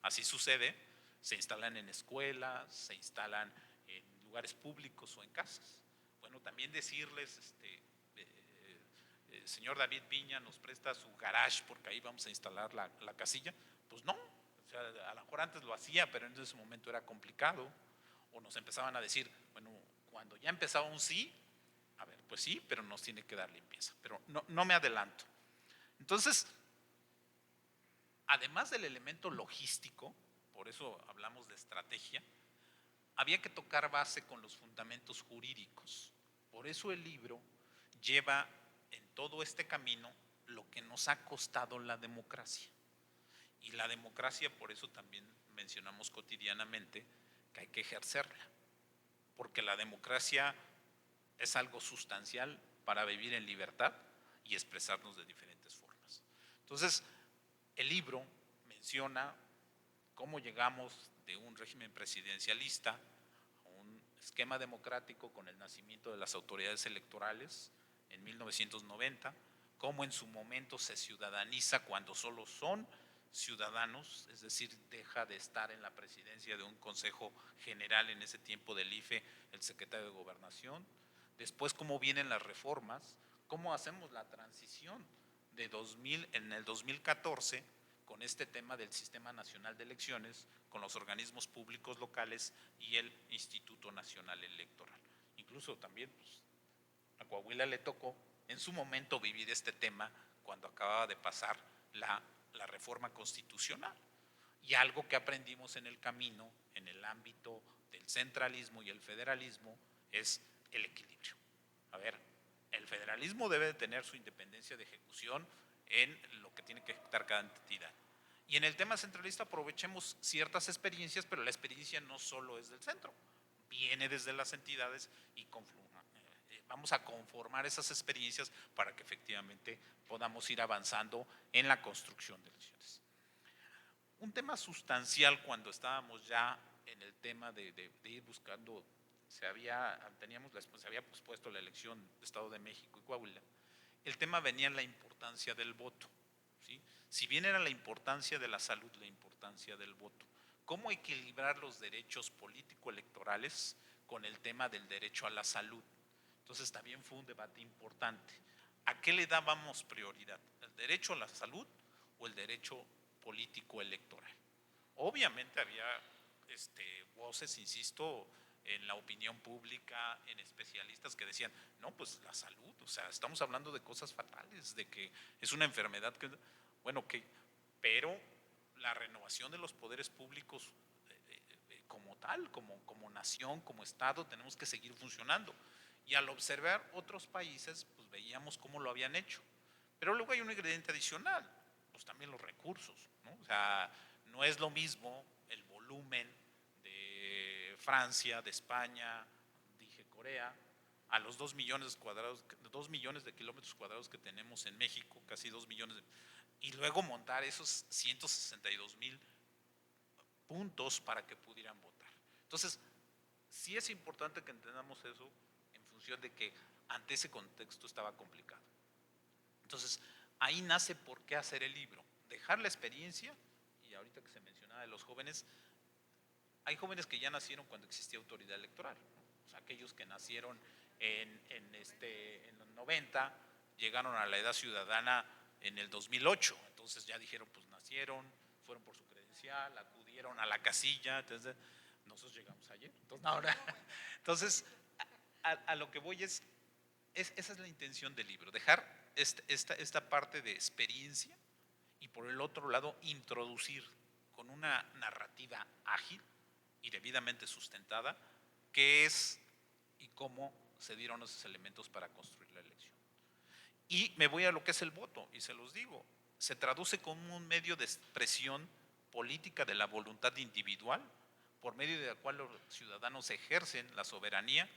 así sucede, se instalan en escuelas, se instalan en lugares públicos o en casas. Bueno, también decirles, señor David Piña nos presta su garage porque ahí vamos a instalar la casilla. Pues no, o sea, a lo mejor antes lo hacía, pero en ese momento era complicado. O nos empezaban a decir, bueno, cuando ya empezaba un sí, a ver, pues sí, pero nos tiene que dar limpieza. Pero no me adelanto. Entonces, además del elemento logístico, por eso hablamos de estrategia, había que tocar base con los fundamentos jurídicos. Por eso el libro lleva en todo este camino lo que nos ha costado la democracia. Y la democracia, por eso también mencionamos cotidianamente que hay que ejercerla, porque la democracia es algo sustancial para vivir en libertad y expresarnos de diferentes formas. Entonces, el libro menciona cómo llegamos de un régimen presidencialista a un esquema democrático con el nacimiento de las autoridades electorales en 1990, cómo en su momento se ciudadaniza cuando solo son ciudadanos, es decir, deja de estar en la presidencia de un consejo general en ese tiempo del IFE el secretario de Gobernación, después cómo vienen las reformas, cómo hacemos la transición de 2000 en el 2014 con este tema del Sistema Nacional de Elecciones, con los organismos públicos locales y el Instituto Nacional Electoral. Incluso también pues, a Coahuila le tocó en su momento vivir este tema cuando acababa de pasar la reforma constitucional. Y algo que aprendimos en el camino, en el ámbito del centralismo y el federalismo, es el equilibrio. A ver, el federalismo debe de tener su independencia de ejecución en lo que tiene que ejecutar cada entidad. Y en el tema centralista aprovechemos ciertas experiencias, pero la experiencia no solo es del centro, viene desde las entidades y vamos a conformar esas experiencias para que efectivamente podamos ir avanzando en la construcción de elecciones. Un tema sustancial cuando estábamos ya en el tema de ir buscando, se había pospuesto la elección de Estado de México y Coahuila, el tema venía en la importancia del voto. ¿Sí? Si bien era la importancia de la salud, la importancia del voto, ¿cómo equilibrar los derechos político-electorales con el tema del derecho a la salud? Entonces también fue un debate importante. ¿A qué le dábamos prioridad? ¿El derecho a la salud o el derecho político-electoral? Obviamente había voces, insisto, en la opinión pública, en especialistas que decían, no, pues la salud, o sea, estamos hablando de cosas fatales, de que es una enfermedad que, bueno, que, pero la renovación de los poderes públicos como tal, como nación, como Estado, tenemos que seguir funcionando. Y al observar otros países, pues veíamos cómo lo habían hecho. Pero luego hay un ingrediente adicional, pues también los recursos, ¿no? O sea, no es lo mismo el volumen de Francia, de España, dije Corea, a los 2 millones cuadrados, 2 millones de kilómetros cuadrados que tenemos en México, casi 2 millones, y luego montar esos 162,000 puntos para que pudieran votar. Entonces, sí es importante que entendamos eso en función de que ante ese contexto estaba complicado. Entonces, ahí nace por qué hacer el libro. Dejar la experiencia, y ahorita que se mencionaba de los jóvenes, hay jóvenes que ya nacieron cuando existía autoridad electoral, ¿no? O sea, aquellos que nacieron en los 90, llegaron a la edad ciudadana en el 2008, entonces ya dijeron, pues nacieron, fueron por su credencial, acudieron a la casilla, entonces nosotros llegamos ayer, entonces, no, entonces a lo que voy esa es la intención del libro, dejar esta parte de experiencia y por el otro lado introducir con una narrativa ágil y debidamente sustentada qué es y cómo se dieron esos elementos para construir la elección. Y me voy a lo que es el voto, y se los digo, se traduce como un medio de expresión política de la voluntad individual, por medio de la cual los ciudadanos ejercen la soberanía.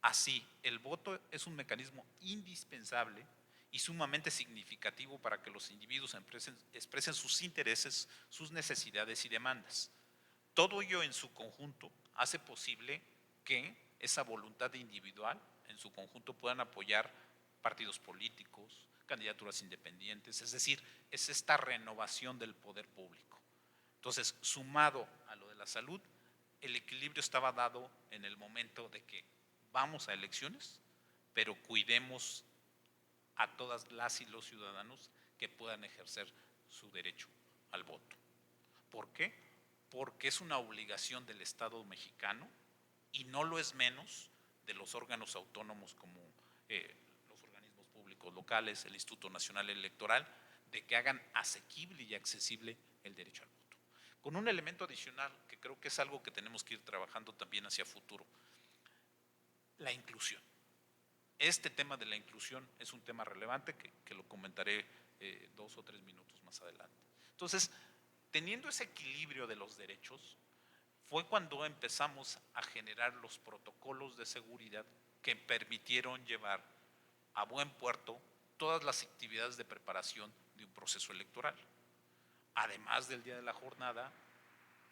Así, el voto es un mecanismo indispensable y sumamente significativo para que los individuos expresen sus intereses, sus necesidades y demandas. Todo ello en su conjunto hace posible que esa voluntad individual en su conjunto puedan apoyar partidos políticos, candidaturas independientes, es decir, es esta renovación del poder público. Entonces, sumado a lo de la salud, el equilibrio estaba dado en el momento de que vamos a elecciones, pero cuidemos a todas las y los ciudadanos que puedan ejercer su derecho al voto. ¿Por qué? Porque es una obligación del Estado mexicano y no lo es menos de los órganos autónomos como los organismos públicos locales, el Instituto Nacional Electoral, de que hagan asequible y accesible el derecho al voto. Con un elemento adicional que creo que es algo que tenemos que ir trabajando también hacia futuro, la inclusión. Este tema de la inclusión es un tema relevante que lo comentaré 2 o 3 minutos más adelante. Entonces, teniendo ese equilibrio de los derechos, fue cuando empezamos a generar los protocolos de seguridad que permitieron llevar a buen puerto todas las actividades de preparación de un proceso electoral. Además del día de la jornada,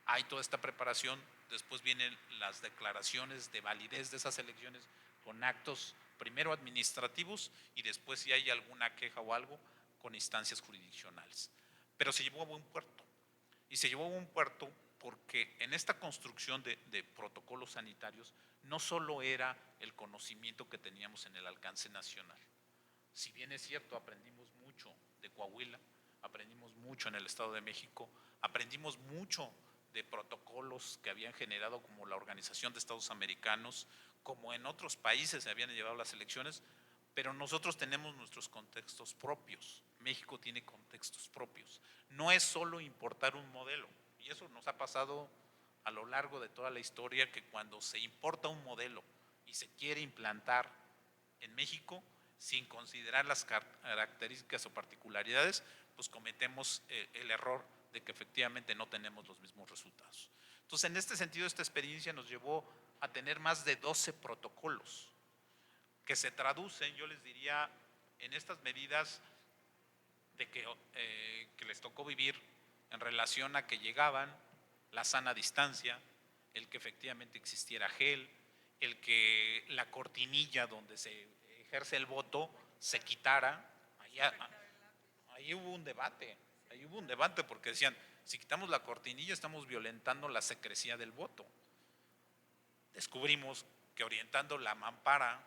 hay toda esta preparación, después vienen las declaraciones de validez de esas elecciones con actos primero administrativos y después si hay alguna queja o algo con instancias jurisdiccionales. Pero se llevó a buen puerto. Y se llevó a buen puerto porque en esta construcción de protocolos sanitarios no solo era el conocimiento que teníamos en el alcance nacional. Si bien es cierto, aprendimos mucho de Coahuila, aprendimos mucho en el Estado de México, aprendimos mucho de protocolos que habían generado como la Organización de Estados Americanos, como en otros países se habían llevado las elecciones, pero nosotros tenemos nuestros contextos propios. México tiene contextos propios. No es solo importar un modelo, y eso nos ha pasado a lo largo de toda la historia, que cuando se importa un modelo y se quiere implantar en México, sin considerar las características o particularidades, pues cometemos el error de que efectivamente no tenemos los mismos resultados. Entonces, en este sentido, esta experiencia nos llevó a tener más de 12 protocolos que se traducen, yo les diría, en estas medidas de que les tocó vivir en relación a que llegaban, la sana distancia, el que efectivamente existiera gel, el que la cortinilla donde se ejerce el voto se quitara. Ahí hubo un debate porque decían, si quitamos la cortinilla estamos violentando la secrecía del voto. Descubrimos que orientando la mampara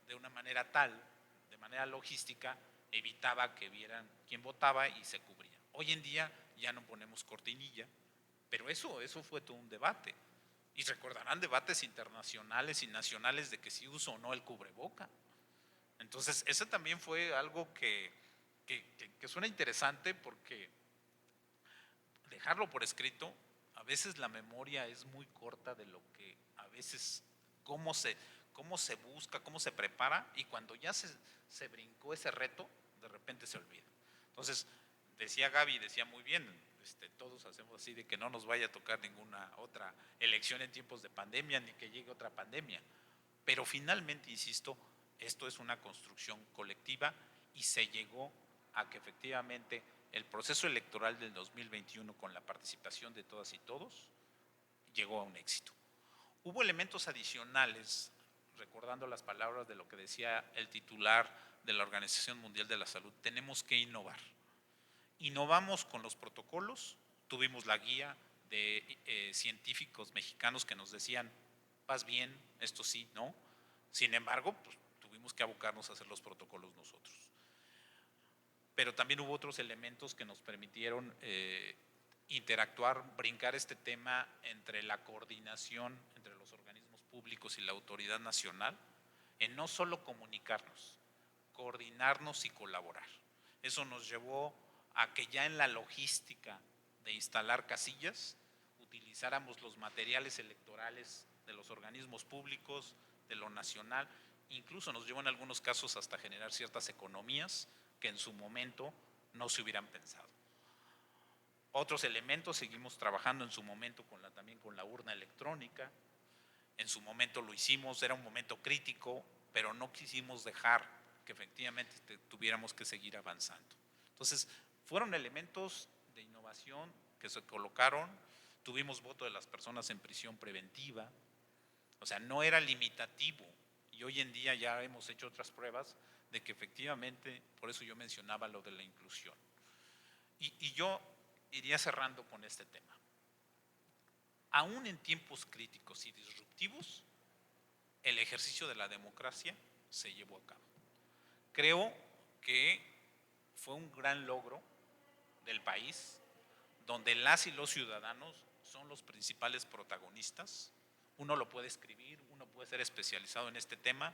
de una manera tal, de manera logística, evitaba que vieran quién votaba y se cubría. Hoy en día ya no ponemos cortinilla, pero eso fue todo un debate. Y recordarán debates internacionales y nacionales de que si uso o no el cubreboca. Entonces, eso también fue algo que suena interesante, porque dejarlo por escrito, a veces la memoria es muy corta de lo que a veces, cómo se busca, cómo se prepara, y cuando ya se brincó ese reto, de repente se olvida. Entonces, decía Gaby, decía muy bien, todos hacemos así de que no nos vaya a tocar ninguna otra elección en tiempos de pandemia, ni que llegue otra pandemia. Pero finalmente, insisto, esto es una construcción colectiva y se llegó a que efectivamente el proceso electoral del 2021, con la participación de todas y todos, llegó a un éxito. Hubo elementos adicionales, recordando las palabras de lo que decía el titular de la Organización Mundial de la Salud: tenemos que innovar. Innovamos con los protocolos, tuvimos la guía de científicos mexicanos que nos decían: vas bien, esto sí, ¿no? Sin embargo, pues, tuvimos que abocarnos a hacer los protocolos nosotros. Pero también hubo otros elementos que nos permitieron interactuar, brincar este tema entre la coordinación entre los organismos públicos y la autoridad nacional, en no solo comunicarnos, coordinarnos y colaborar. Eso nos llevó a que ya en la logística de instalar casillas utilizáramos los materiales electorales de los organismos públicos, de lo nacional. Incluso nos llevó en algunos casos hasta generar ciertas economías que en su momento no se hubieran pensado. Otros elementos, seguimos trabajando en su momento también con la urna electrónica. En su momento lo hicimos, era un momento crítico, pero no quisimos dejar que efectivamente tuviéramos que seguir avanzando. Entonces, fueron elementos de innovación que se colocaron. Tuvimos voto de las personas en prisión preventiva, o sea, no era limitativo. Y hoy en día ya hemos hecho otras pruebas de que efectivamente, por eso yo mencionaba lo de la inclusión. Y yo iría cerrando con este tema. Aún en tiempos críticos y disruptivos, el ejercicio de la democracia se llevó a cabo. Creo que fue un gran logro del país, donde las y los ciudadanos son los principales protagonistas. Uno lo puede escribir, uno puede ser especializado en este tema,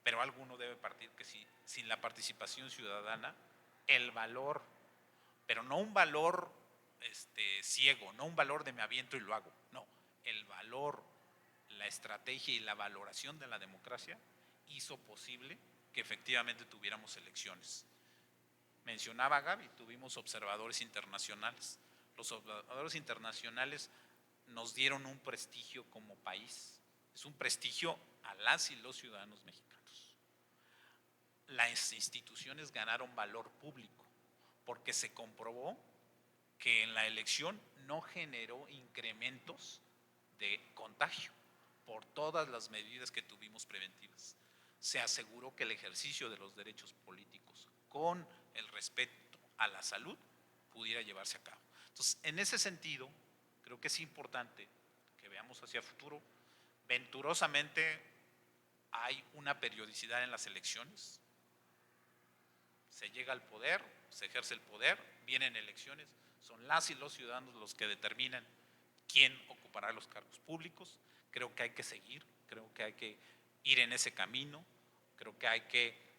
pero alguno debe partir que sin la participación ciudadana, el valor, pero no un valor ciego, no un valor de me aviento y lo hago, no, el valor, la estrategia y la valoración de la democracia hizo posible que efectivamente tuviéramos elecciones. Mencionaba Gaby, tuvimos observadores internacionales. Los observadores internacionales nos dieron un prestigio como país, es un prestigio a las y los ciudadanos mexicanos. Las instituciones ganaron valor público porque se comprobó que en la elección no generó incrementos de contagio por todas las medidas que tuvimos preventivas. Se aseguró que el ejercicio de los derechos políticos con el respeto a la salud pudiera llevarse a cabo. Entonces, en ese sentido, creo que es importante que veamos hacia el futuro. Venturosamente hay una periodicidad en las elecciones. Se llega al poder, se ejerce el poder, vienen elecciones, son las y los ciudadanos los que determinan quién ocupará los cargos públicos. Creo que hay que seguir, creo que hay que ir en ese camino, creo que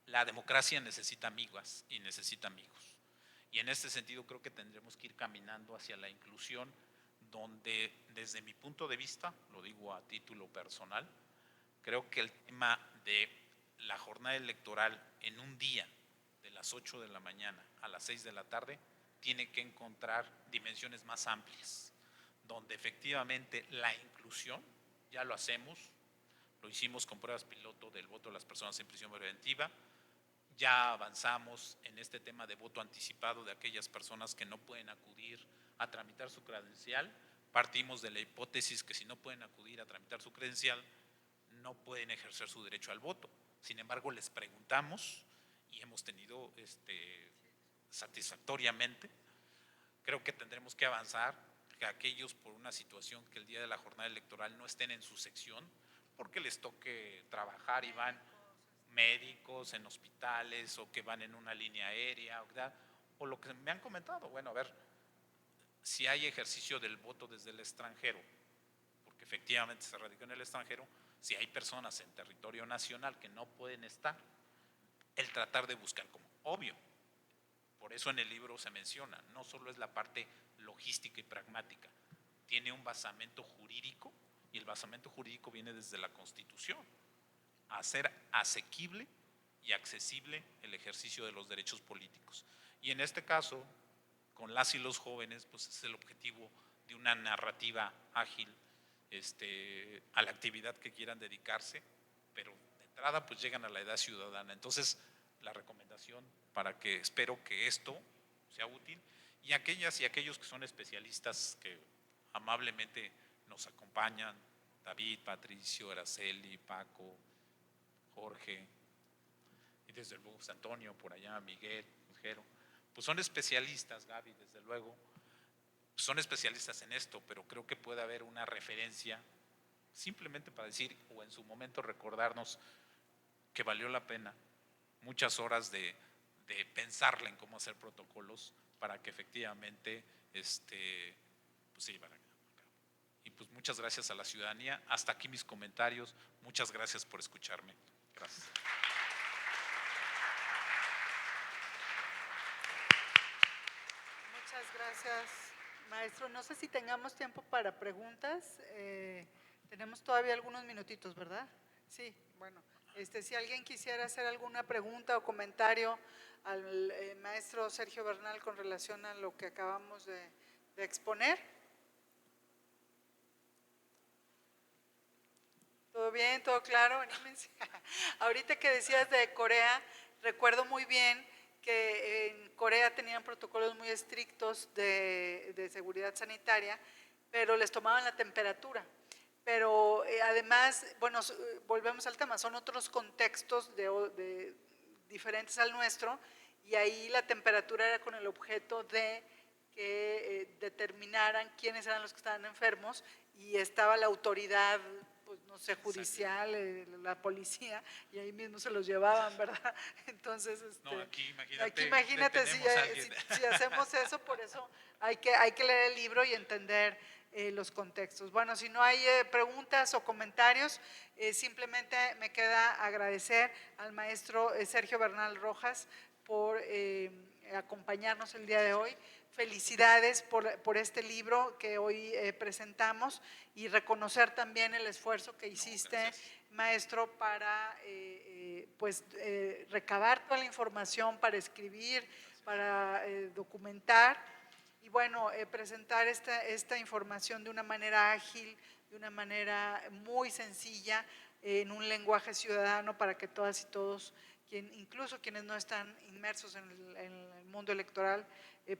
la democracia necesita amigas y necesita amigos. Y en este sentido creo que tendremos que ir caminando hacia la inclusión, donde desde mi punto de vista, lo digo a título personal, creo que el tema de la jornada electoral en un día de las 8 de la mañana a las 6 de la tarde tiene que encontrar dimensiones más amplias, donde efectivamente la inclusión, ya lo hacemos, lo hicimos con pruebas piloto del voto de las personas en prisión preventiva, ya avanzamos en este tema de voto anticipado de aquellas personas que no pueden acudir a tramitar su credencial. Partimos de la hipótesis que si no pueden acudir a tramitar su credencial, no pueden ejercer su derecho al voto. Sin embargo, les preguntamos y hemos tenido satisfactoriamente. Creo que tendremos que avanzar, que aquellos por una situación que el día de la jornada electoral no estén en su sección, porque les toque trabajar y van médicos en hospitales o que van en una línea aérea, ¿verdad? O lo que me han comentado, bueno, a ver, si hay ejercicio del voto desde el extranjero, porque efectivamente se radica en el extranjero, si hay personas en territorio nacional que no pueden estar, el tratar de buscar como obvio. Por eso en el libro se menciona, no solo es la parte logística y pragmática, tiene un basamento jurídico, y el basamento jurídico viene desde la Constitución, a hacer asequible y accesible el ejercicio de los derechos políticos. Y en este caso, con las y los jóvenes, pues es el objetivo de una narrativa ágil a la actividad que quieran dedicarse, pero de entrada pues llegan a la edad ciudadana. Entonces, la recomendación para que espero que esto sea útil, y aquellas y aquellos que son especialistas que amablemente nos acompañan, David, Patricio, Araceli, Paco, Jorge, y desde luego Antonio por allá, Miguel, Jero, pues son especialistas, Gaby desde luego, son especialistas en esto, pero creo que puede haber una referencia simplemente para decir, o en su momento recordarnos que valió la pena muchas horas de pensarle en cómo hacer protocolos para que efectivamente pues se llevara a cabo. Y pues muchas gracias a la ciudadanía. Hasta aquí mis comentarios. Muchas gracias por escucharme. Gracias. Muchas gracias, maestro. No sé si tengamos tiempo para preguntas. Tenemos todavía algunos minutitos, ¿verdad? Sí, bueno. Si alguien quisiera hacer alguna pregunta o comentario al maestro Sergio Bernal con relación a lo que acabamos de exponer. ¿Todo bien? ¿Todo claro? Anímense. Ahorita que decías de Corea, recuerdo muy bien que en Corea tenían protocolos muy estrictos de seguridad sanitaria, pero les tomaban la temperatura. Pero además, bueno, volvemos al tema, son otros contextos diferentes al nuestro, y ahí la temperatura era con el objeto de que determinaran quiénes eran los que estaban enfermos, y estaba la autoridad, pues no sé, judicial, la policía, y ahí mismo se los llevaban, ¿verdad? Entonces, no, aquí imagínate si hacemos eso, por eso hay que leer el libro y entender los contextos. Bueno, si no hay preguntas o comentarios, simplemente me queda agradecer al maestro Sergio Bernal Rojas por acompañarnos el día de hoy. Felicidades por este libro que hoy presentamos, y reconocer también el esfuerzo que hiciste, maestro, para recabar toda la información, para escribir, para documentar, y bueno, presentar esta información de una manera ágil, de una manera muy sencilla, en un lenguaje ciudadano, para que todas y todos, incluso quienes no están inmersos en el mundo electoral,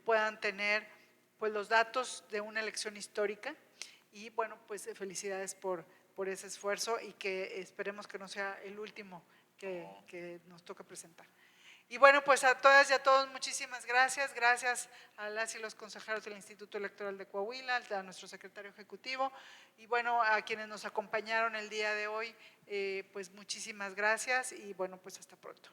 puedan tener pues los datos de una elección histórica. Y bueno, pues felicidades por ese esfuerzo, y que esperemos que no sea el último que nos toca presentar. Y bueno, pues a todas y a todos muchísimas gracias. Gracias a las y los consejeros del Instituto Electoral de Coahuila, a nuestro secretario ejecutivo, y bueno, a quienes nos acompañaron el día de hoy, pues muchísimas gracias, y bueno, pues hasta pronto.